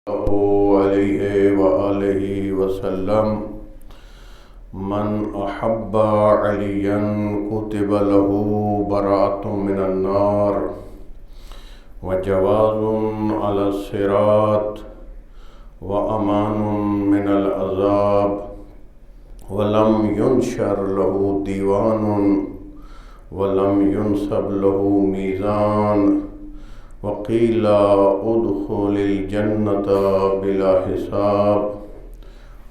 علیہ وآلہ وسلم من احب علیا کتب له براءۃ من النار وجواز علی الصراط وامان من العذاب ولم ينشر له دیوان ولم ينصب له میزان وقیل ادخل الجنة بلا حساب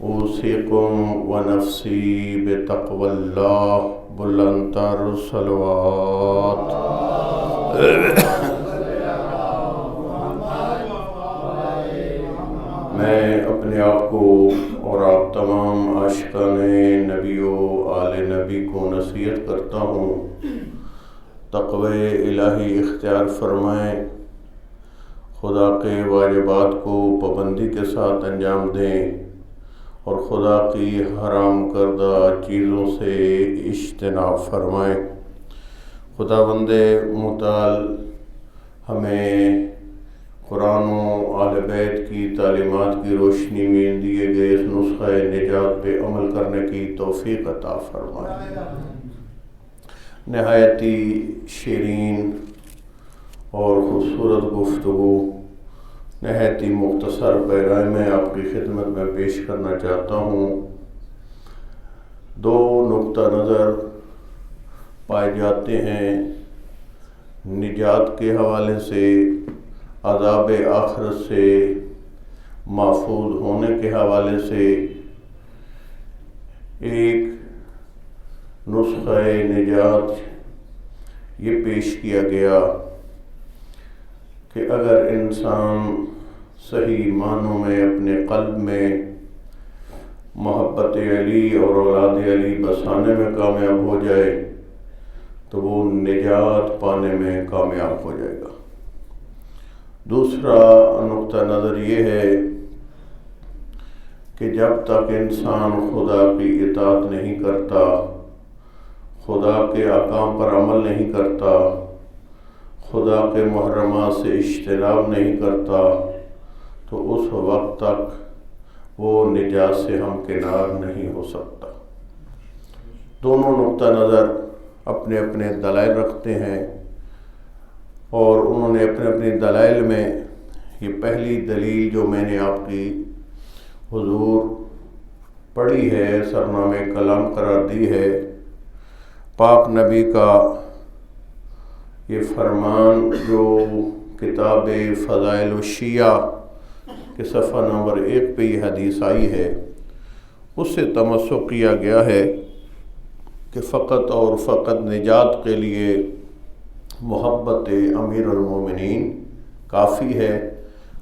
اوصیکم ونفسی بتقوی اللہ بلندتر صلوات۔ میں اپنے آپ کو اور آپ تمام عاشقان نبی و آل نبی کو نصیحت کرتا ہوں، تقوی الہی اختیار فرمائیں، خدا کے واجبات کو پابندی کے ساتھ انجام دیں اور خدا کی حرام کردہ چیزوں سے اجتناب فرمائیں۔ خداوند متعال ہمیں قرآن و اہل بیت کی تعلیمات کی روشنی میں دیے گئے اس نسخہ نجات پہ عمل کرنے کی توفیق عطا فرمائے۔ نہایت ہی شیرین اور خوبصورت گفتگو نہایت ہی مختصر پیغام میں آپ کی خدمت میں پیش کرنا چاہتا ہوں۔ دو نقطہ نظر پائے جاتے ہیں، نجات کے حوالے سے، عذاب آخرت سے محفوظ ہونے کے حوالے سے۔ ایک نسخہ نجات یہ پیش کیا گیا کہ اگر انسان صحیح معنوں میں اپنے قلب میں محبت علی اور اولاد علی بسانے میں کامیاب ہو جائے تو وہ نجات پانے میں کامیاب ہو جائے گا۔ دوسرا نقطہ نظر یہ ہے کہ جب تک انسان خدا کی اطاعت نہیں کرتا، خدا کے احکام پر عمل نہیں کرتا، خدا کے محرمات سے اجتناب نہیں کرتا، تو اس وقت تک وہ نجات سے ہمکنار نہیں ہو سکتا۔ دونوں نقطہ نظر اپنے اپنے دلائل رکھتے ہیں، اور انہوں نے اپنے اپنے دلائل میں یہ پہلی دلیل جو میں نے آپ کی حضور پڑھی ہے، سرنامہ کلام قرار دی ہے، پاک نبی کا یہ فرمان جو کتاب فضائل الشیعہ کے صفحہ نمبر 1 پہ یہ حدیث آئی ہے، اس سے تمسک کیا گیا ہے کہ فقط اور فقط نجات کے لیے محبت امیر المومنین کافی ہے،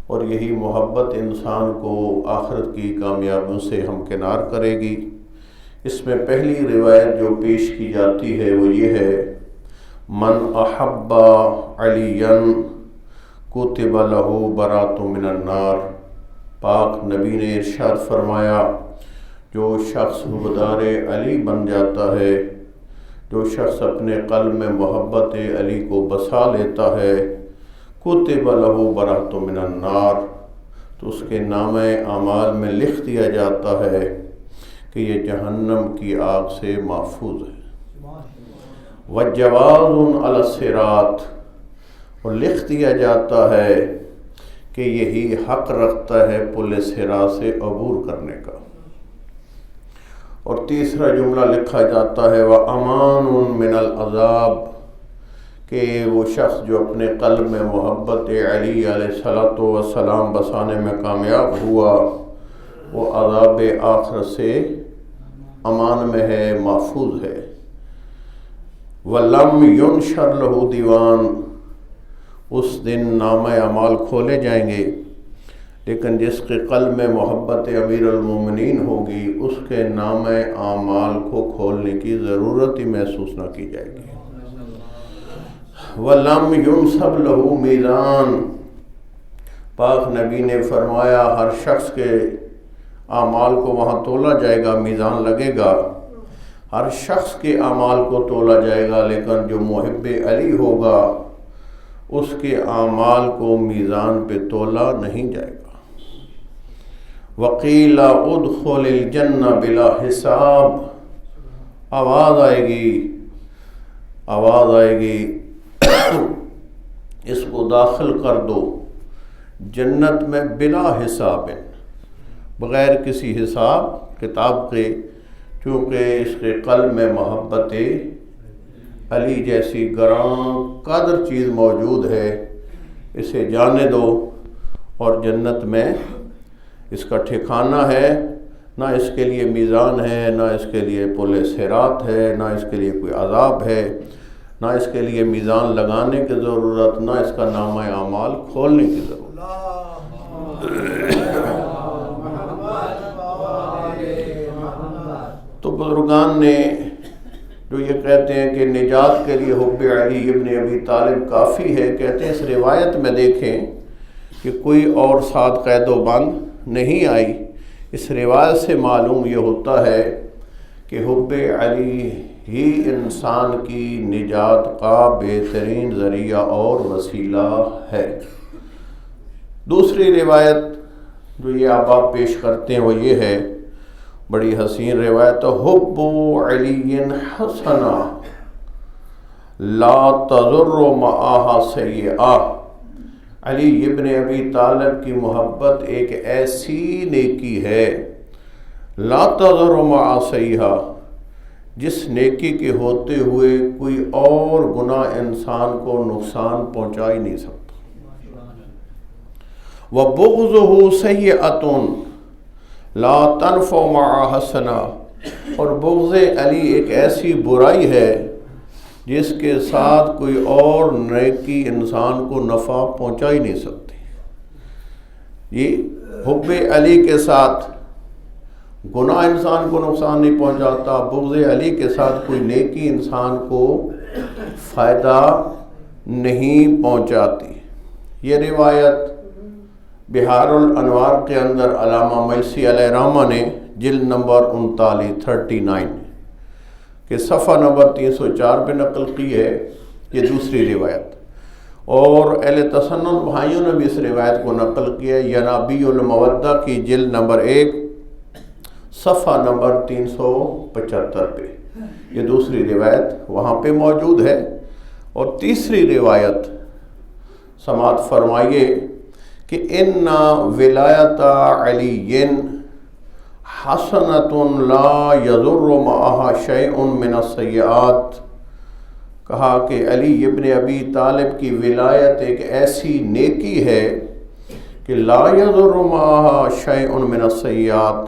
اور یہی محبت انسان کو آخرت کی کامیابیوں سے ہمکنار کرے گی۔ اس میں پہلی روایت جو پیش کی جاتی ہے وہ یہ ہے، من احب علیا کتب لہ براءۃ من النار۔ پاک نبی نے ارشاد فرمایا، جو شخص حبدار علی بن جاتا ہے، جو شخص اپنے قلب میں محبت علی کو بسا لیتا ہے، کتب لہ براءۃ من النار، تو اس کے نامہ اعمال میں لکھ دیا جاتا ہے کہ یہ جہنم کی آگ سے محفوظ ہے۔ وجواز علی الصراط، اور لکھ دیا جاتا ہے کہ یہی حق رکھتا ہے پل صراط سے عبور کرنے کا۔ اور تیسرا جملہ لکھا جاتا ہے وَأَمَانٌ مِّنَ الْعَذَابِ، کہ وہ شخص جو اپنے قلب میں محبت علی علیہ السلام بسانے میں کامیاب ہوا، وہ عذاب آخرت سے امان میں ہے، محفوظ ہے۔ وَلَمْ يُنشَرْ لَهُ دیوان، اس دن نامہ اعمال کھولے جائیں گے، لیکن جس کے قلب میں محبت امیر المومنین ہوگی اس کے نامہ اعمال کو کھولنے کی ضرورت ہی محسوس نہ کی جائے گی۔ وَلَمْ يُنصَبْ لَهُ میزان، پاک نبی نے فرمایا ہر شخص کے اعمال کو وہاں تولا جائے گا، میزان لگے گا، ہر شخص کے اعمال کو تولا جائے گا، لیکن جو محب علی ہوگا اس کے اعمال کو میزان پہ تولا نہیں جائے گا۔ وقیل ادخل الجنہ بلا حساب، آواز آئے گی اس کو داخل کر دو جنت میں بلا حساب، بغیر کسی حساب کتاب کے، چونکہ اس کے قلب میں محبت علی جیسی گراں قدر چیز موجود ہے، اسے جانے دو، اور جنت میں اس کا ٹھکانہ ہے، نہ اس کے لیے میزان ہے، نہ اس کے لیے پل صراط ہے، نہ اس کے لیے کوئی عذاب ہے، نہ اس کے لیے میزان لگانے کی ضرورت، نہ اس کا نامہ اعمال کھولنے کی ضرورت۔ تو بزرگان نے جو یہ کہتے ہیں کہ نجات کے لیے حب علی ابن ابی طالب کافی ہے، کہتے ہیں اس روایت میں دیکھیں کہ کوئی اور ساتھ قید و بند نہیں آئی۔ اس روایت سے معلوم یہ ہوتا ہے کہ حب علی ہی انسان کی نجات کا بہترین ذریعہ اور وسیلہ ہے۔ دوسری روایت جو یہ آپ پیش کرتے ہیں وہ یہ ہے، بڑی حسین روایت، حب علی حسنہ لا تضر معہا سیئہ، علی ابن ابی طالب کی محبت ایک ایسی نیکی ہے، لا تضر معہا سیئہ، جس نیکی کے ہوتے ہوئے کوئی اور گناہ انسان کو نقصان پہنچا ہی نہیں سکتا۔ وَبُغْضُهُ سَيِّئَةٌ لا تنفع مع حسنہ، اور بغض علی ایک ایسی برائی ہے جس کے ساتھ کوئی اور نیکی انسان کو نفع پہنچا ہی نہیں سکتی۔ یہ حب علی کے ساتھ گناہ انسان کو نقصان نہیں پہنچاتا، بغض علی کے ساتھ کوئی نیکی انسان کو فائدہ نہیں پہنچاتی۔ یہ روایت بہار الانوار کے اندر علامہ مجلسی علیہ رحمہ نے جلد نمبر 39 کہ صفحہ نمبر 304 پہ نقل کی ہے، یہ دوسری روایت، اور اہل تسنن بھائیوں نے بھی اس روایت کو نقل کیا ہے، ینابی المودہ کی جلد نمبر 1 صفحہ نمبر 375 پہ یہ دوسری روایت وہاں پہ موجود ہے۔ اور تیسری روایت سماعت فرمائیے کہ ان ولایت علی حسنۃ لا یضر معہا شیء من السیئات، کہا کہ علی ابن ابی طالب کی ولایت ایک ایسی نیکی ہے کہ لا یضر معہا شیء من السیئات،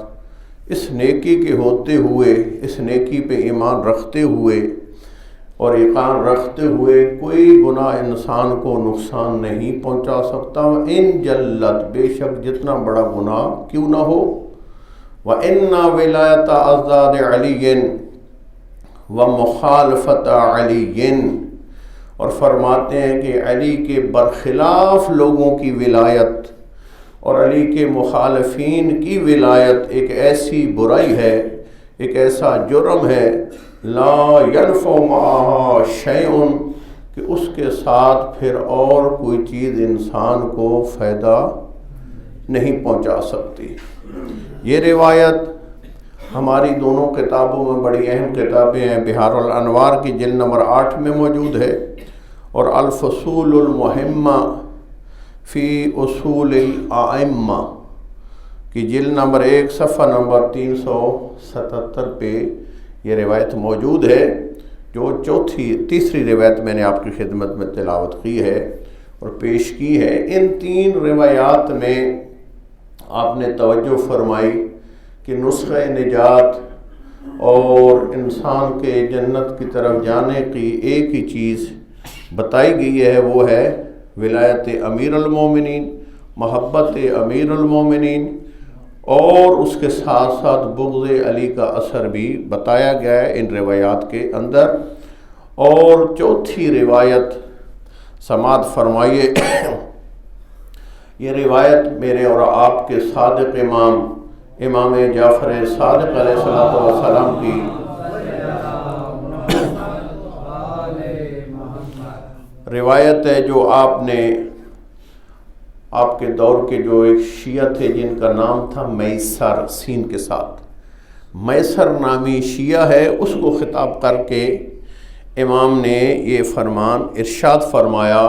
اس نیکی کے ہوتے ہوئے، اس نیکی پہ ایمان رکھتے ہوئے اور یقین رکھتے ہوئے کوئی گناہ انسان کو نقصان نہیں پہنچا سکتا۔ ان جلت، بے شک جتنا بڑا گناہ کیوں نہ ہو، وَإِنَّ وِلَایَتَ أَضْدَادِ عَلِيٍّ وَمُخَالَفَةَ عَلِيٍّ، اور فرماتے ہیں کہ علی کے برخلاف لوگوں کی ولایت اور علی کے مخالفین کی ولایت ایک ایسی برائی ہے، ایک ایسا جرم ہے، لا ينفع معہا شیء، کہ اس کے ساتھ پھر اور کوئی چیز انسان کو فائدہ نہیں پہنچا سکتی۔ یہ روایت ہماری دونوں کتابوں میں بڑی اہم کتابیں ہیں، بہار الانوار کی جلد نمبر 8 میں موجود ہے، اور الفصول المہمہ فی اصول الائمہ کی جلد نمبر 1 صفحہ نمبر 377 پہ یہ روایت موجود ہے، جو تیسری روایت میں نے آپ کی خدمت میں تلاوت کی ہے اور پیش کی ہے۔ ان 3 روایات میں آپ نے توجہ فرمائی کہ نسخہ نجات اور انسان کے جنت کی طرف جانے کی ایک ہی چیز بتائی گئی ہے، وہ ہے ولایت امیر المومنین، محبت امیر المومنین، اور اس کے ساتھ ساتھ بغض علی کا اثر بھی بتایا گیا ہے ان روایات کے اندر۔ اور چوتھی روایت سماعت فرمائیے، یہ روایت میرے اور آپ کے صادق امام جعفر صادق علیہ السلام کی روایت ہے، جو آپ نے آپ کے دور کے جو ایک شیعہ تھے جن کا نام تھا میسر سین کے ساتھ، میسر نامی شیعہ ہے، اس کو خطاب کر کے امام نے یہ فرمان ارشاد فرمایا،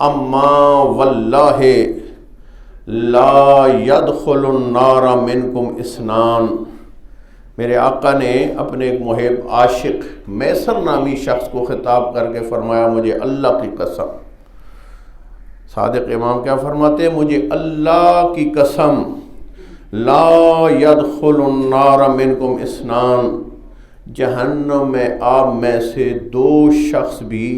اما واللہ لا يدخل النار منکم اثنان۔ میرے آقا نے اپنے ایک محب عاشق میسر نامی شخص کو خطاب کر کے فرمایا، مجھے اللہ کی قسم، صادق امام کیا فرماتے ہیں، مجھے اللہ کی قسم، لا يدخل النار منکم اثنان، جہنم میں آپ میں سے دو شخص بھی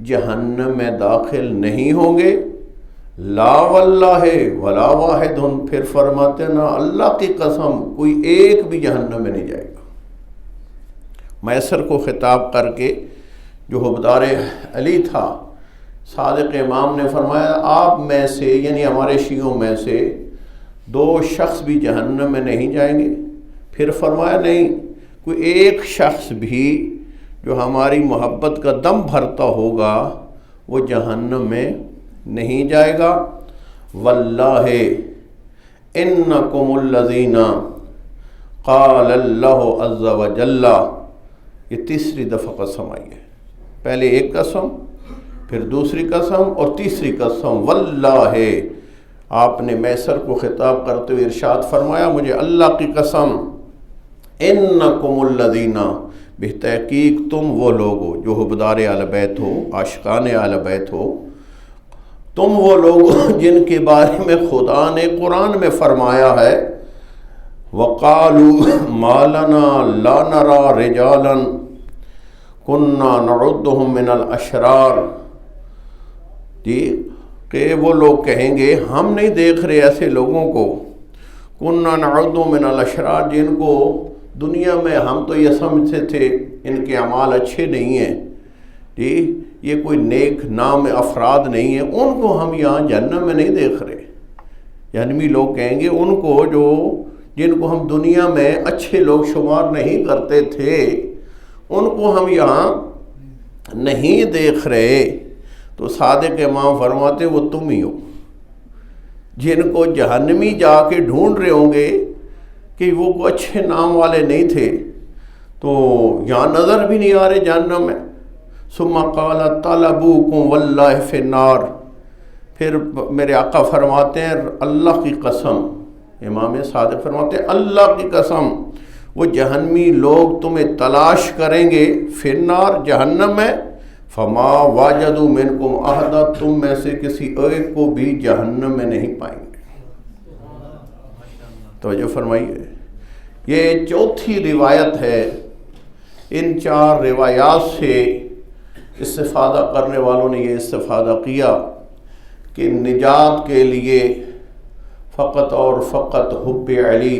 جہنم میں داخل نہیں ہوں گے، لا واللہ ولا واحد، پھر فرماتے نا اللہ کی قسم کوئی ایک بھی جہنم میں نہیں جائے گا۔ میسر کو خطاب کر کے جو حبدار علی تھا، صادق امام نے فرمایا آپ میں سے یعنی ہمارے شیعوں میں سے دو شخص بھی جہنم میں نہیں جائیں گے، پھر فرمایا نہیں کوئی ایک شخص بھی جو ہماری محبت کا دم بھرتا ہوگا وہ جہنم میں نہیں جائے گا۔ واللہ انکم الذین قال اللہ عز وجل، یہ تیسری دفعہ قسم آئی ہے، پہلے ایک قسم، پھر دوسری قسم اور تیسری قسم، واللہ آپ نے میسر کو خطاب کرتے ہوئے ارشاد فرمایا، مجھے اللہ کی قسم، انکم الذین، بتحقیق تم وہ لوگ ہو جو حبدار اہل بیت ہو، عاشقان اہل بیت ہو، تم وہ لوگ جن کے بارے میں خدا نے قرآن میں فرمایا ہے، وقالوا ما لنا لا نرى رجالا كنا نعدهم من الاشرار، جی کہ وہ لوگ کہیں گے ہم نہیں دیکھ رہے ایسے لوگوں کو، كنا نعدهم من الاشرار، جن کو دنیا میں ہم تو یہ سمجھتے تھے ان کے اعمال اچھے نہیں ہیں، جی یہ کوئی نیک نام افراد نہیں ہیں، ان کو ہم یہاں جہنم میں نہیں دیکھ رہے۔ جہنمی لوگ کہیں گے ان کو جو جن کو ہم دنیا میں اچھے لوگ شمار نہیں کرتے تھے ان کو ہم یہاں نہیں دیکھ رہے۔ تو صادق امام فرماتے وہ تم ہی ہو جن کو جہنمی جا کے ڈھونڈ رہے ہوں گے کہ وہ کوئی اچھے نام والے نہیں تھے، تو یہاں نظر بھی نہیں آ رہے جہنم میں۔ ثم قال طلبوکم واللہ فی النار، پھر میرے آقا فرماتے ہیں اللہ کی قسم، امام صادق فرماتے ہیں اللہ کی قسم وہ جہنمی لوگ تمہیں تلاش کریں گے فی النار، جہنم میں، فما واجدوا منکم احدا، تم میں سے کسی ایک کو بھی جہنم میں نہیں پائیں گے۔ توجہ فرمائیے، یہ چوتھی روایت ہے۔ ان چار روایات سے استفادہ کرنے والوں نے یہ استفادہ کیا کہ نجات کے لیے فقط اور فقط حب علی،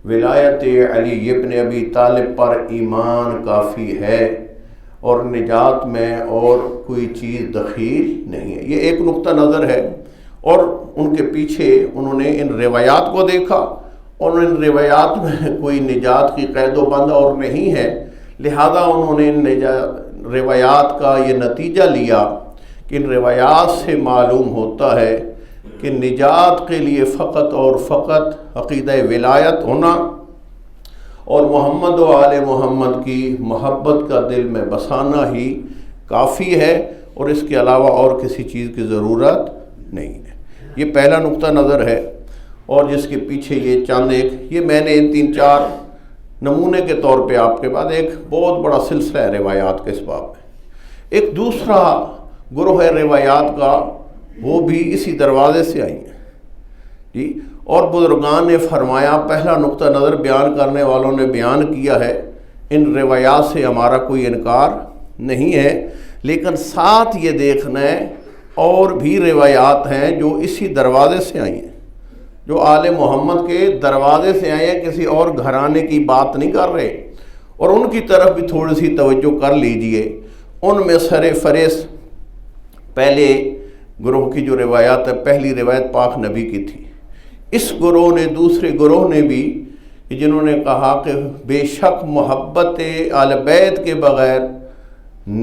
ولایت علی ابن ابی طالب پر ایمان کافی ہے، اور نجات میں اور کوئی چیز دخیل نہیں ہے۔ یہ ایک نقطہ نظر ہے، اور ان کے پیچھے انہوں نے ان روایات کو دیکھا، اور ان روایات میں کوئی نجات کی قید و بند اور نہیں ہے، لہذا انہوں نے ان روایات کا یہ نتیجہ لیا کہ ان روایات سے معلوم ہوتا ہے کہ نجات کے لیے فقط اور فقط عقیدہ ولایت ہونا اور محمد و آل محمد کی محبت کا دل میں بسانا ہی کافی ہے، اور اس کے علاوہ اور کسی چیز کی ضرورت نہیں ہے۔ یہ پہلا نقطہ نظر ہے، اور جس کے پیچھے یہ چند ایک یہ میں نے 3-4 نمونے کے طور پہ آپ کے بعد ایک بہت بڑا سلسلہ ہے روایات کے اس باب میں۔ ایک دوسرا گروہ ہے روایات کا، وہ بھی اسی دروازے سے آئی ہیں، جی، اور بزرگان نے فرمایا، پہلا نقطہ نظر بیان کرنے والوں نے بیان کیا ہے، ان روایات سے ہمارا کوئی انکار نہیں ہے، لیکن ساتھ یہ دیکھنا ہے اور بھی روایات ہیں جو اسی دروازے سے آئی ہیں، جو آل محمد کے دروازے سے آئے ہیں، کسی اور گھرانے کی بات نہیں کر رہے، اور ان کی طرف بھی تھوڑی سی توجہ کر لیجئے۔ ان میں سر فہرست پہلے گروہ کی جو روایات ہے، پہلی روایت پاک نبی کی تھی۔ اس گروہ نے، دوسرے گروہ نے بھی، جنہوں نے کہا کہ بے شک محبت آل بیت کے بغیر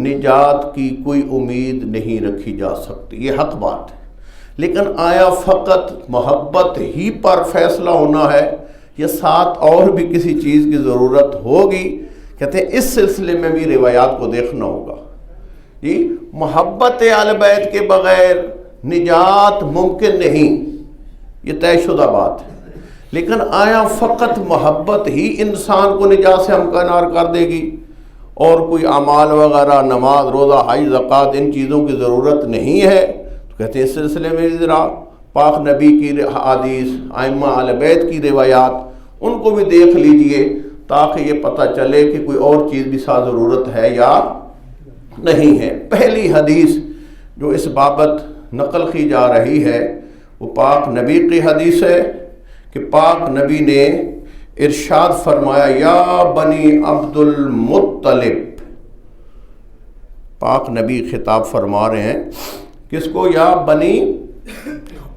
نجات کی کوئی امید نہیں رکھی جا سکتی، یہ حق بات ہے، لیکن آیا فقط محبت ہی پر فیصلہ ہونا ہے یا ساتھ اور بھی کسی چیز کی ضرورت ہوگی؟ کہتے ہیں اس سلسلے میں بھی روایات کو دیکھنا ہوگا. جی محبت اہل بیت کے بغیر نجات ممکن نہیں، یہ طے شدہ بات ہے. لیکن آیا فقط محبت ہی انسان کو نجات سے ہمکنار کر دے گی اور کوئی اعمال وغیرہ، نماز، روزہ، حج، زکوٰۃ، ان چیزوں کی ضرورت نہیں ہے؟ تو کہتے ہیں اس سلسلے میں ذرا پاک نبی کی حدیث، ائمہ اہل بیت کی روایات، ان کو بھی دیکھ لیجئے تاکہ یہ پتہ چلے کہ کوئی اور چیز بھی ساتھ ضرورت ہے یا نہیں ہے. پہلی حدیث جو اس بابت نقل کی جا رہی ہے وہ پاک نبی کی حدیث ہے کہ پاک نبی نے ارشاد فرمایا، یا بنی عبد المطلب. پاک نبی خطاب فرما رہے ہیں کس کو؟ یا بنی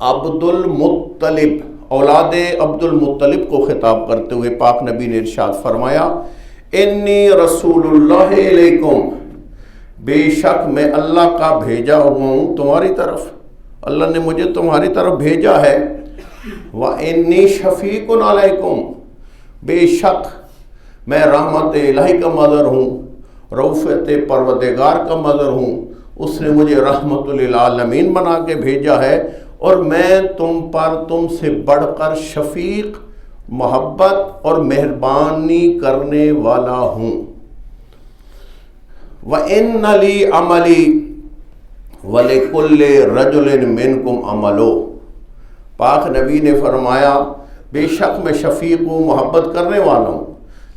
عبد المطلب، اولاد عبد المطلب کو خطاب کرتے ہوئے پاک نبی نے ارشاد فرمایا، انی رسول اللہ علیکم، بے شک میں اللہ کا بھیجا ہوں تمہاری طرف، اللہ نے مجھے تمہاری طرف بھیجا ہے. وَإِنِّي شَفِيقٌ عَلَيْكُمْ، بے شک میں رحمت الہی کا مظہر ہوں، رؤفت پروردگار کا مظہر ہوں. اس نے مجھے رحمت للعالمین بنا کے بھیجا ہے اور میں تم پر تم سے بڑھ کر شفیق، محبت اور مہربانی کرنے والا ہوں. وَإِنَّ لِي عَمَلِي وَلِكُلِّ رَجُلٍ مِّنْكُمْ عَمَلُهُ. پاک نبی نے فرمایا بے شک میں شفیق ہوں، محبت کرنے والا ہوں،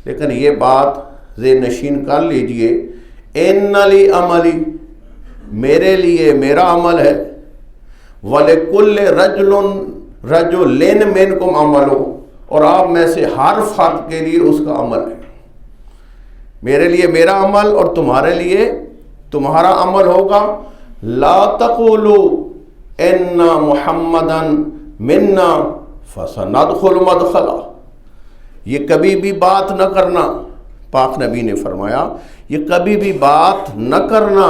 لیکن یہ بات ذہن نشین کر لیجئے، اِنَّ لِي عَمَلِي، میرے لیے میرا عمل ہے، وَلِكُلِّ رَجُلٍ مِّنْكُمْ عَمَلُهُ، اور آپ میں سے ہر فرد کے لیے اس کا عمل ہے. میرے لیے میرا عمل اور تمہارے لیے تمہارا عمل ہوگا. لا تقولوا ان محمدا منا فسندخل مدخلا، یہ کبھی بھی بات نہ کرنا، پاک نبی نے فرمایا یہ کبھی بھی بات نہ کرنا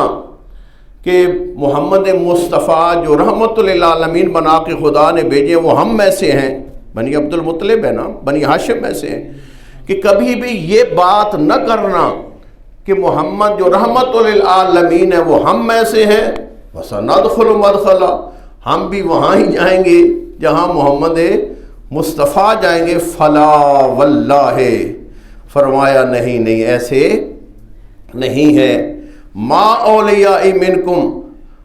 کہ محمد مصطفیٰ جو رحمت للعالمین بنا کے خدا نے بھیجے وہ ہم میں سے ہیں، بنی عبد المطلب ہے نا، بنی ہاشم میں سے ہیں، کہ کبھی بھی یہ بات نہ کرنا کہ محمد جو رحمت للعالمین ہے وہ ہم میں سے ہیں، وَسَنَدْخُلُ مَدْخَلًا، ہم بھی وہاں ہی جائیں گے جہاں محمد مصطفیٰ جائیں گے. فلا واللہ، فرمایا نہیں ایسے نہیں ہے. ما اولیاء منکم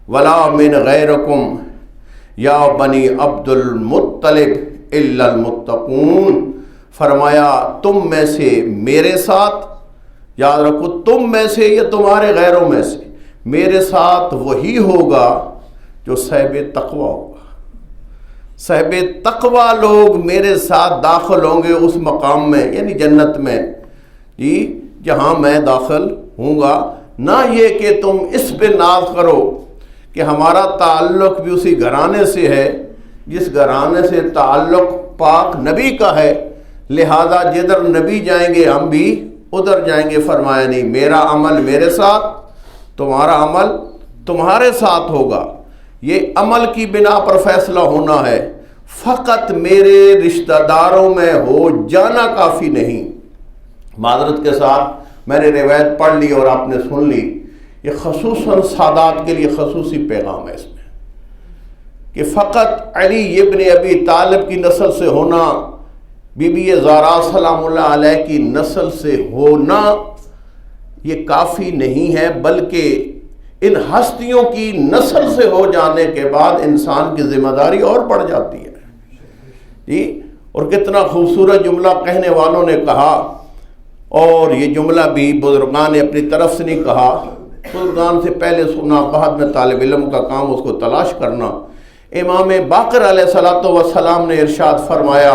ولا من غیرکم یا بنی عبد المطلب الا المتقون، فرمایا تم میں سے میرے ساتھ، یاد رکھو تم میں سے یا تمہارے غیروں میں سے میرے ساتھ وہی ہوگا جو صاحب تقوی ہوگا. صاحب تقوی لوگ میرے ساتھ داخل ہوں گے اس مقام میں، یعنی جنت میں، جی جہاں میں داخل ہوں گا. نہ یہ کہ تم اس پہ ناز کرو کہ ہمارا تعلق بھی اسی گھرانے سے ہے جس گھرانے سے تعلق پاک نبی کا ہے، لہذا جدھر نبی جائیں گے ہم بھی ادھر جائیں گے. فرمایا نہیں، میرا عمل میرے ساتھ، تمہارا عمل تمہارے ساتھ ہوگا. یہ عمل کی بنا پر فیصلہ ہونا ہے، فقط میرے رشتہ داروں میں ہو جانا کافی نہیں. معذرت کے ساتھ میں نے روایت پڑھ لی اور آپ نے سن لی، یہ خصوصاً سادات کے لیے خصوصی پیغام ہے اس میں کہ فقط علی ابن ابی طالب کی نسل سے ہونا، بی بی زہرا سلام اللہ علیہ کی نسل سے ہونا یہ کافی نہیں ہے، بلکہ ان ہستیوں کی نسل سے ہو جانے کے بعد انسان کی ذمہ داری اور بڑھ جاتی ہے. جی اور کتنا خوبصورت جملہ کہنے والوں نے کہا، اور یہ جملہ بھی بزرگان نے اپنی طرف سے نہیں کہا، بزرگان سے پہلے سنا، بعد میں طالب علم کا کام اس کو تلاش کرنا. امام باقر علیہ الصلوۃ والسلام نے ارشاد فرمایا،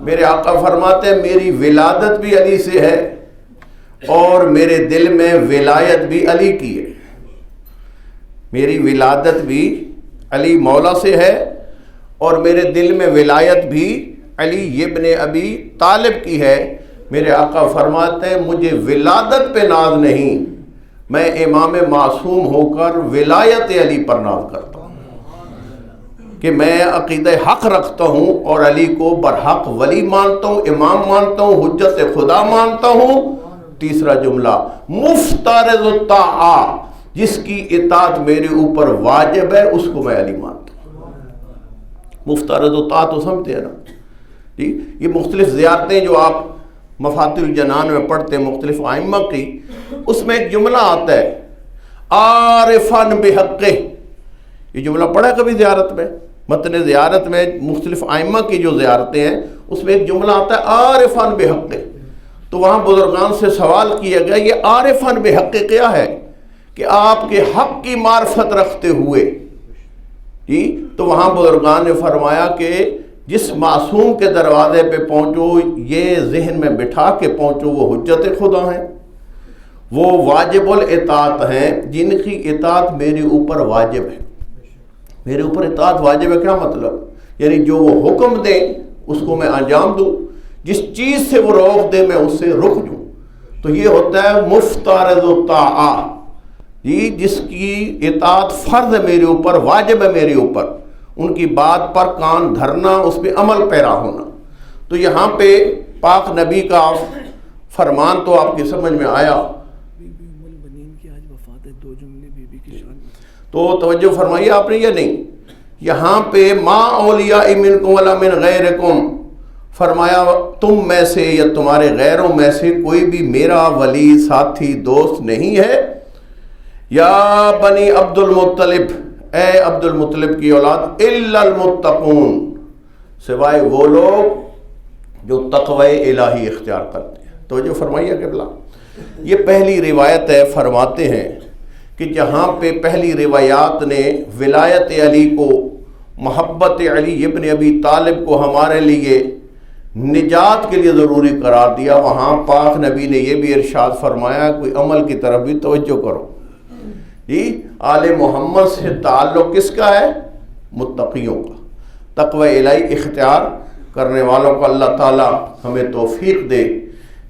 میرے آقا فرماتے ہیں میری ولادت بھی علی سے ہے اور میرے دل میں ولایت بھی علی کی ہے. میری ولادت بھی علی مولا سے ہے اور میرے دل میں ولایت بھی علی ابن ابی طالب کی ہے. میرے آقا فرماتے ہیں مجھے ولادت پہ ناز نہیں، میں امام معصوم ہو کر ولایت علی پر ناز کرتا ہوں کہ میں عقیدہ حق رکھتا ہوں اور علی کو برحق ولی مانتا ہوں، امام مانتا ہوں، حجت خدا مانتا ہوں۔ تیسرا جملہ مفترض الطاعہ، جس کی اطاعت میرے اوپر واجب ہے اس کو میں علی مانتا ہوں۔ مفترض الطاعہ تو سمجھتے ہیں نا جی؟ یہ مختلف زیارتیں جو آپ مفاتیح الجنان میں پڑھتے ہیں مختلف ائمہ کی، اس میں ایک جملہ آتا ہے عارفاً بحقہ۔ یہ جملہ پڑھا کبھی زیارت میں؟ متن زیارت میں مختلف ائمہ کی جو زیارتیں ہیں اس میں ایک جملہ آتا ہے عارفاً بحقہ۔ تو وہاں بزرگان سے سوال کیا گیا یہ عارفاً بحقہ کیا ہے کہ آپ کے حق کی معرفت رکھتے ہوئے جی؟ تو وہاں بزرگان نے فرمایا کہ جس معصوم کے دروازے پہ پہنچو یہ ذہن میں بٹھا کے پہنچو وہ حجت خدا ہیں، وہ واجب الاطاعت ہیں، جن کی اطاعت میرے اوپر واجب ہے۔ میرے اوپر اطاعت واجب ہے کیا مطلب؟ یعنی جو وہ حکم دیں اس کو میں انجام دوں، جس چیز سے وہ روک دے میں اس سے رک جوں۔ تو یہ ہوتا ہے مفترض الطاعہ جی، جس کی اطاعت فرض ہے میرے اوپر، واجب ہے میرے اوپر، ان کی بات پر کان دھرنا، اس پہ عمل پیرا ہونا۔ تو یہاں پہ پاک نبی کا فرمان تو آپ کی سمجھ میں آیا۔ تو توجہ فرمائیے آپ نے یا نہیں؟ یہاں پہ ما اولیاء منکم ولا من غیرکم، فرمایا تم میں سے یا تمہارے غیروں میں سے کوئی بھی میرا ولی ساتھی دوست نہیں ہے۔ یا بنی عبد المطلب، اے عبد المطلب کی اولاد، الا المتقون، سوائے وہ لوگ جو تقوی الہی اختیار کرتے ہیں۔ توجہ فرمائیے قبلہ، یہ پہلی روایت ہے، فرماتے ہیں کہ جہاں پہ پہلی روایات نے ولایت علی کو، محبت علی ابن ابی طالب کو ہمارے لیے نجات کے لیے ضروری قرار دیا، وہاں پاک نبی نے یہ بھی ارشاد فرمایا کوئی عمل کی طرف بھی توجہ کرو جی۔ آل محمد سے تعلق کس کا ہے؟ متقیوں کا۔ تقوی الہی اختیار کرنے والوں کو اللہ تعالی ہمیں توفیق دے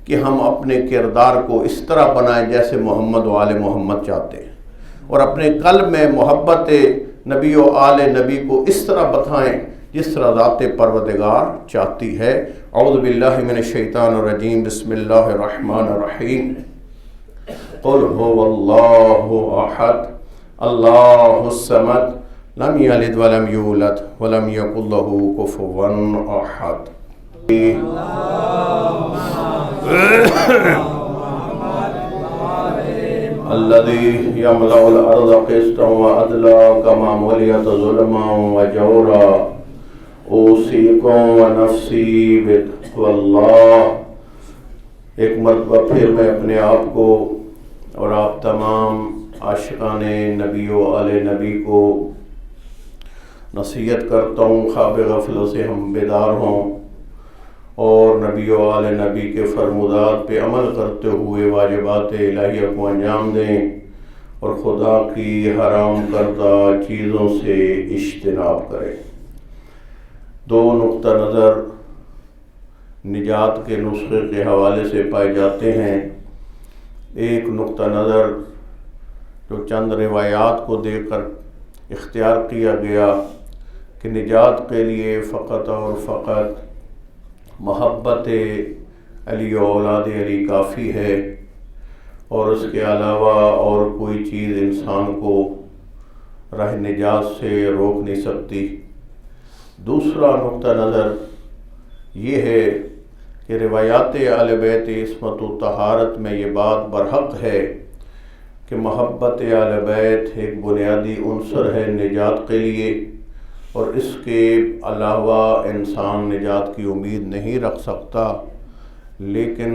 کہ ہم اپنے کردار کو اس طرح بنائیں جیسے محمد و آل محمد چاہتے ہیں، اور اپنے قلب میں محبت نبی و آل نبی کو اس طرح بتائیں جس طرح ذات پروردگار چاہتی ہے۔ اعوذ باللہ من الشیطان الرجیم، بسم اللہ الرحمن الرحیم۔ قل هو اللہ احد اللہ الصمد لم یلد ولم یولد ولم یکن له کفوا احد۔ الذي يملأ الأرض قسطا وعدلا كما ملئت ظلما وجورا أوصيكم ونفسي بتقوى الله۔ ایک مرتبہ پھر میں اپنے آپ کو اور آپ تمام عاشقان نبی و آل نبی کو نصیحت کرتا ہوں، خواب غفلت سے ہم بیدار ہوں اور نبی و آل نبی کے فرمودات پہ عمل کرتے ہوئے واجبات الہیہ کو انجام دیں اور خدا کی حرام کردہ چیزوں سے اجتناب کریں۔ دو نقطہ نظر نجات کے نسخے کے حوالے سے پائے جاتے ہیں۔ ایک نقطہ نظر جو چند روایات کو دیکھ کر اختیار کیا گیا کہ نجات کے لیے فقط اور فقط محبت علی و اولاد علی کافی ہے، اور اس کے علاوہ اور کوئی چیز انسان کو راہ نجات سے روک نہیں سکتی۔ دوسرا نقطہ نظر یہ ہے کہ روایات اہل بیت عصمت و طہارت میں یہ بات برحق ہے کہ محبت اہل بیت ایک بنیادی عنصر ہے نجات کے لیے، اور اس کے علاوہ انسان نجات کی امید نہیں رکھ سکتا۔ لیکن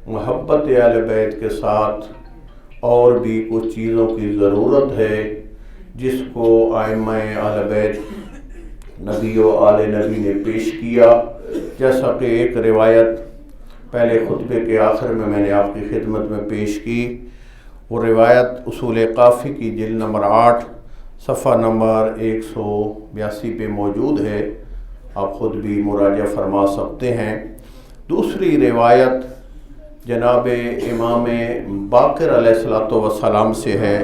محبت اہل بیت کے ساتھ اور بھی کچھ چیزوں کی ضرورت ہے جس کو ائمہ اہل بیت نبی و آل نبی نے پیش کیا، جیسا کہ ایک روایت پہلے خطبے کے آخر میں نے آپ کی خدمت میں پیش کی۔ وہ روایت اصول کافی کی جلد نمبر 8 صفحہ نمبر 182 پہ موجود ہے، آپ خود بھی مراجعہ فرما سکتے ہیں۔ دوسری روایت جناب امام باقر علیہ الصلوۃ والسلام سے ہے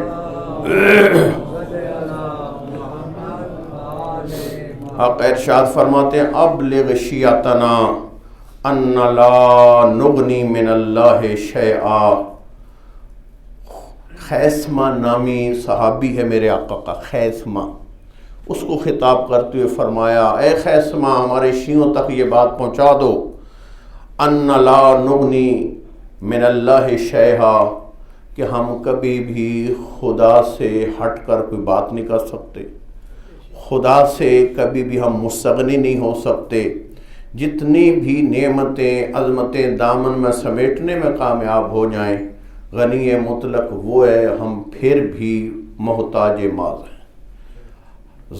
حق ارشاد فرماتے ہیں ابلغ شیعتنا ان لا نغنی من اللہ شیئا. خیثمہ نامی صحابی ہے میرے آقا کا، خیثمہ، اس کو خطاب کرتے ہوئے فرمایا اے خیثمہ ہمارے شیعوں تک یہ بات پہنچا دو ان لا نغنی من اللہ شیئا، کہ ہم کبھی بھی خدا سے ہٹ کر کوئی بات نہیں کر سکتے، خدا سے کبھی بھی ہم مستغنی نہیں ہو سکتے. جتنی بھی نعمتیں عظمتیں دامن میں سمیٹنے میں کامیاب ہو جائیں، غنی مطلق وہ ہے، ہم پھر بھی محتاج ماض ہیں.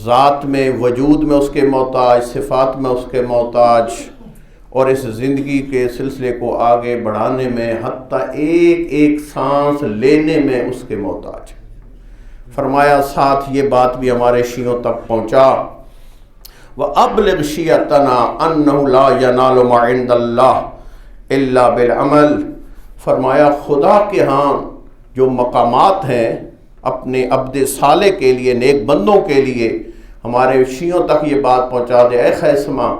ذات میں وجود میں اس کے محتاج، صفات میں اس کے محتاج، اور اس زندگی کے سلسلے کو آگے بڑھانے میں حتیٰ ایک ایک سانس لینے میں اس کے محتاج. فرمایا ساتھ یہ بات بھی ہمارے شیعوں تک پہنچا وَأَبْلِغْ شِيَعَتَنَا أَنَّهُ لَا يَنَالُ مَا عِنْدَ اللَّهِ إِلَّا بِالْعَمَلِ. فرمایا خدا کے ہاں جو مقامات ہیں اپنے عبد صالح کے لیے، نیک بندوں کے لیے، ہمارے شیعوں تک یہ بات پہنچا دے اے خیثمہ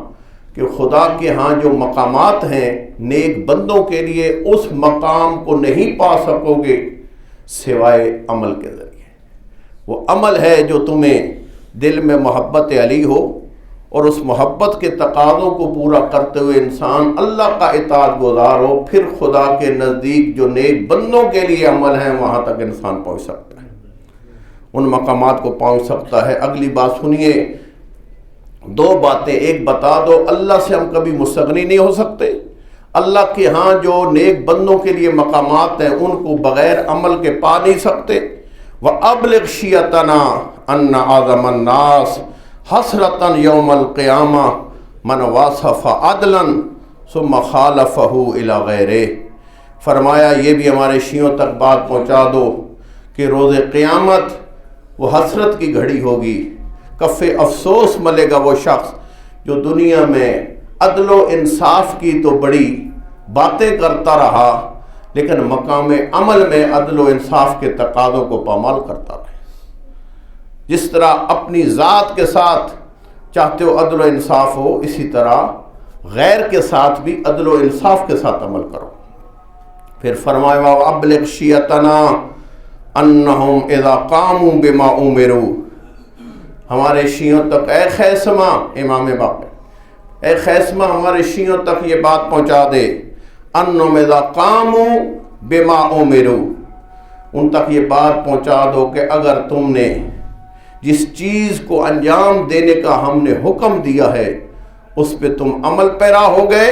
کہ خدا کے ہاں جو مقامات ہیں نیک بندوں کے لیے، اس مقام کو نہیں پا سکو گے سوائے عمل کے ذریعے. وہ عمل ہے جو تمہیں دل میں محبت علی ہو، اور اس محبت کے تقاضوں کو پورا کرتے ہوئے انسان اللہ کا اطاعت گزار ہو، پھر خدا کے نزدیک جو نیک بندوں کے لیے عمل ہیں وہاں تک انسان پہنچ سکتا ہے، ان مقامات کو پہنچ سکتا ہے. اگلی بات سنیے، دو باتیں. ایک بتا دو اللہ سے ہم کبھی مستغنی نہیں ہو سکتے، اللہ کے ہاں جو نیک بندوں کے لیے مقامات ہیں ان کو بغیر عمل کے پا نہیں سکتے. وَأَبْلِغْ شِيَعَتَنَا أَنَّ أَعْظَمَ النَّاسِ حسرتاً یوم القیامہ من واصف عدلاً ثم خالفہ الی غیرہ. فرمایا یہ بھی ہمارے شیعوں تک بات پہنچا دو کہ روز قیامت وہ حسرت کی گھڑی ہوگی، کف افسوس ملے گا وہ شخص جو دنیا میں عدل و انصاف کی تو بڑی باتیں کرتا رہا لیکن مقام عمل میں عدل و انصاف کے تقاضوں کو پامال کرتا رہا. جس طرح اپنی ذات کے ساتھ چاہتے ہو عدل و انصاف ہو، اسی طرح غیر کے ساتھ بھی عدل و انصاف کے ساتھ عمل کرو. پھر فرمایا وَأَبْلِغْ شِيَعَتَنَا أَنَّهُمْ إِذَا قَامُوا بِمَا أُمِرُوا. ہمارے شیعوں تک اے خیثمہ، امام باقر، اے خیثمہ ہمارے شیعوں تک یہ بات پہنچا دے أَنَّهُمْ إِذَا قَامُوا بِمَا أُمِرُوا. ان تک یہ بات پہنچا دو کہ اگر تم نے جس چیز کو انجام دینے کا ہم نے حکم دیا ہے اس پہ تم عمل پیرا ہو گئے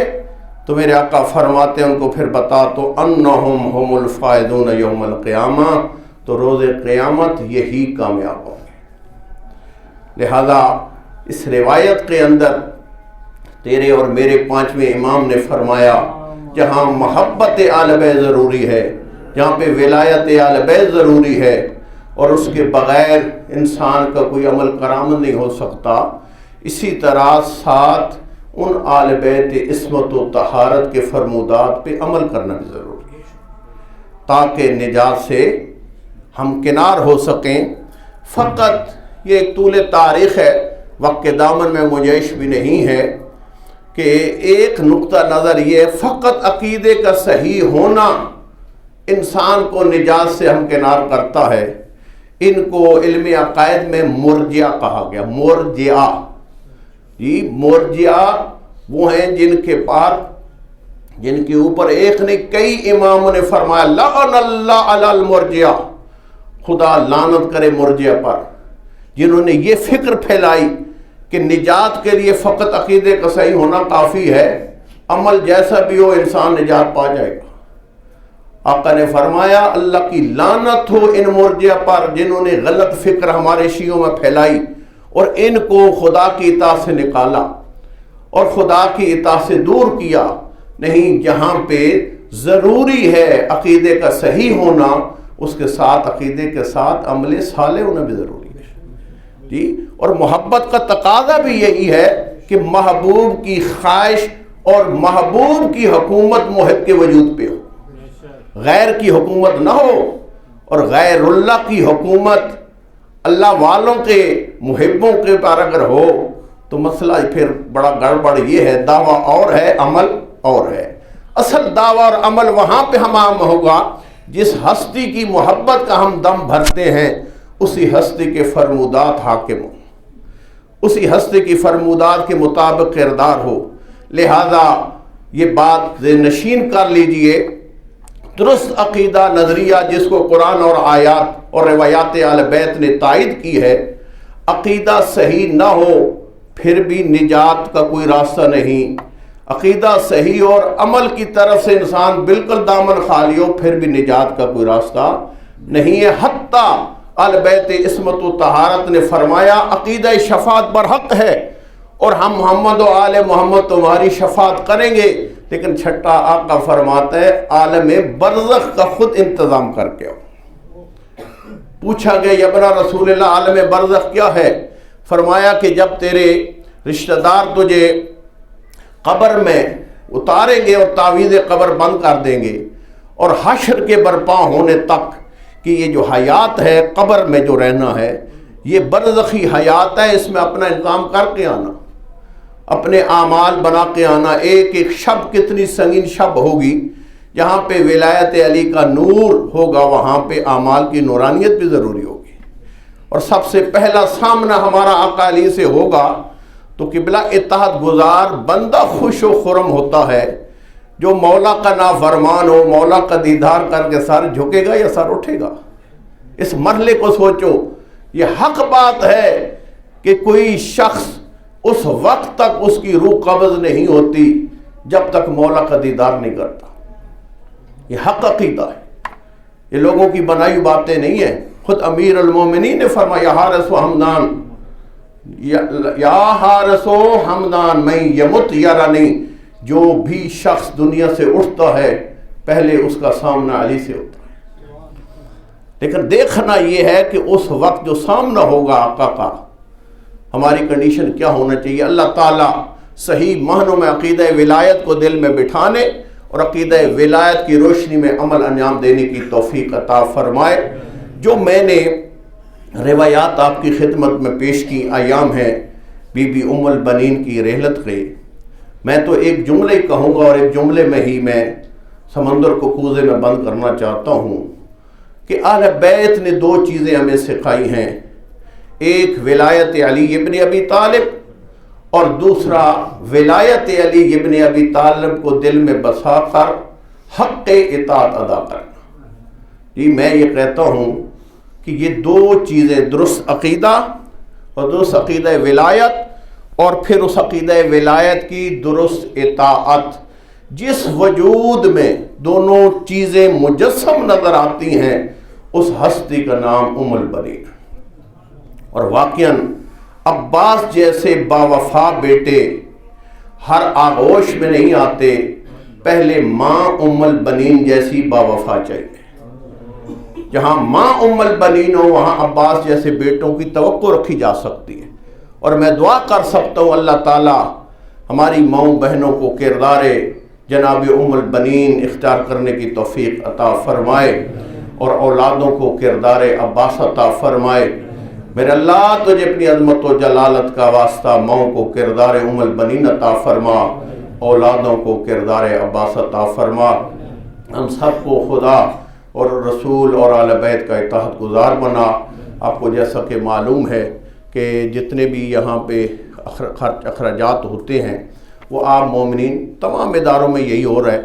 تو میرے آقا فرماتے ہیں ان کو پھر بتا تو انہم ہم الفائزون یوم القیامہ، تو روز قیامت یہی کامیاب ہوں گے. لہذا اس روایت کے اندر تیرے اور میرے پانچویں امام نے فرمایا جہاں محبت آل بیت ضروری ہے، جہاں پہ ولایت آل بیت ضروری ہے اور اس کے بغیر انسان کا کوئی عمل کرامت نہیں ہو سکتا، اسی طرح ساتھ ان آل بیت عصمت و طہارت کے فرمودات پہ عمل کرنا بھی ضروری ہے تاکہ نجات سے ہم کنار ہو سکیں. فقط یہ ایک طول تاریخ ہے، وقت کے دامن میں گنجائش بھی نہیں ہے کہ ایک نقطہ نظر یہ فقط عقیدے کا صحیح ہونا انسان کو نجات سے ہمکنار کرتا ہے. ان کو علم عقائد میں مرجئہ کہا گیا. مرجئہ، جی مرجئہ وہ ہیں جن کے اوپر ایک نہیں کئی اماموں نے فرمایا لعن اللہ علی المرجئہ، خدا لعنت کرے مرجئہ پر، جنہوں نے یہ فکر پھیلائی کہ نجات کے لیے فقط عقیدے کا صحیح ہونا کافی ہے، عمل جیسا بھی ہو انسان نجات پا جائے گا. آقا نے فرمایا اللہ کی لعنت ہو ان مرجئہ پر جنہوں نے غلط فکر ہمارے شیعوں میں پھیلائی اور ان کو خدا کی اطاعت سے نکالا اور خدا کی اطاعت سے دور کیا. نہیں، جہاں پہ ضروری ہے عقیدے کا صحیح ہونا اس کے ساتھ عقیدے کے ساتھ عمل صالح ہونا بھی ضروری ہے جی. اور محبت کا تقاضا بھی یہی ہے کہ محبوب کی خواہش اور محبوب کی حکومت محب کے وجود پہ ہو. غیر کی حکومت نہ ہو اور غیر اللہ کی حکومت اللہ والوں کے محبوں کے پر اگر ہو تو مسئلہ پھر بڑا گڑبڑ یہ ہے، دعویٰ اور ہے عمل اور ہے۔ اصل دعویٰ اور عمل وہاں پہ ہم ہوگا جس ہستی کی محبت کا ہم دم بھرتے ہیں، اسی ہستی کے فرمودات حاکم ہو، اسی ہستی کی فرمودات کے مطابق کردار ہو۔ لہذا یہ بات نشین کر لیجئے، درست عقیدہ نظریہ جس کو قرآن اور آیات اور روایات اہل بیت نے تائید کی ہے، عقیدہ صحیح نہ ہو پھر بھی نجات کا کوئی راستہ نہیں، عقیدہ صحیح اور عمل کی طرف سے انسان بالکل دامن خالی ہو پھر بھی نجات کا کوئی راستہ نہیں ہے۔ حتیٰ اہل بیت عصمت و طہارت نے فرمایا عقیدہ شفاعت برحق ہے اور ہم محمد و آل محمد تمہاری شفاعت کریں گے، لیکن چھٹا آقا فرماتا ہے عالم برزخ کا خود انتظام کر کے ہو۔ پوچھا گیا یا ابن رسول اللہ عالم برزخ کیا ہے؟ فرمایا کہ جب تیرے رشتہ دار تجھے قبر میں اتاریں گے اور تعویذ قبر بند کر دیں گے، اور حشر کے برپا ہونے تک کہ یہ جو حیات ہے قبر میں جو رہنا ہے یہ برزخی حیات ہے، اس میں اپنا انتظام کر کے آنا، اپنے اعمال بنا کے آنا۔ ایک ایک شب کتنی سنگین شب ہوگی، جہاں پہ ولایت علی کا نور ہوگا وہاں پہ اعمال کی نورانیت بھی ضروری ہوگی، اور سب سے پہلا سامنا ہمارا آقا علی سے ہوگا۔ تو قبلہ اطاعت گزار بندہ خوش و خرم ہوتا ہے جو مولا کا نافرمان ہو، مولا کا دیدار کر کے سر جھکے گا یا سر اٹھے گا؟ اس مرحلے کو سوچو۔ یہ حق بات ہے کہ کوئی شخص اس وقت تک اس کی روح قبض نہیں ہوتی جب تک مولا کا دیدار نہیں کرتا۔ یہ حق عقیدہ ہے، یہ لوگوں کی بنائی باتیں نہیں ہیں۔ خود امیر المومنین نے فرمایا حارس و حمدان، یا حارس و حمدان میں یمت یرانی، جو بھی شخص دنیا سے اٹھتا ہے پہلے اس کا سامنا علی سے ہوتا ہے۔ لیکن دیکھنا یہ ہے کہ اس وقت جو سامنا ہوگا آقا کا ہماری کنڈیشن کیا ہونا چاہیے۔ اللہ تعالیٰ صحیح معنوں میں عقیدہ ولایت کو دل میں بٹھانے اور عقیدہ ولایت کی روشنی میں عمل انجام دینے کی توفیق عطا فرمائے۔ جو میں نے روایات آپ کی خدمت میں پیش کی ایام ہیں بی بی ام البنین کی رحلت کے، میں تو ایک جملے کہوں گا اور ایک جملے میں ہی میں سمندر کو کوزے میں بند کرنا چاہتا ہوں کہ اہل بیت نے دو چیزیں ہمیں سکھائی ہیں، ایک ولایت علی ابن ابی طالب اور دوسرا ولایت علی ابن ابی طالب کو دل میں بسا کر حق اطاعت ادا کرنا۔ جی میں یہ کہتا ہوں کہ یہ دو چیزیں، درست عقیدہ اور درست عقیدہ ولایت، اور پھر اس عقیدہ ولایت کی درست اطاعت، جس وجود میں دونوں چیزیں مجسم نظر آتی ہیں اس ہستی کا نام ام البنین۔ اور واقعاً عباس جیسے باوفا بیٹے ہر آغوش میں نہیں آتے، پہلے ماں ام البنین جیسی باوفا چاہیے۔ جہاں ماں ام البنین ہو وہاں عباس جیسے بیٹوں کی توقع رکھی جا سکتی ہے، اور میں دعا کر سکتا ہوں اللہ تعالیٰ ہماری ماؤں بہنوں کو کردار جناب ام البنین اختیار کرنے کی توفیق عطا فرمائے اور اولادوں کو کردار عباس عطا فرمائے۔ میرے اللہ تجھے اپنی عظمت و جلالت کا واسطہ ماؤں کو کردار ام البنین عطا فرما، اولادوں کو کردار عباس عطا فرما۔ ہم سب کو خدا اور رسول اور اہل بیت کا اطاعت گزار بنا۔ آپ کو جیسا کہ معلوم ہے کہ جتنے بھی یہاں پہ خرچ اخراجات ہوتے ہیں وہ عام مومنین تمام اداروں میں یہی ہو رہا ہے۔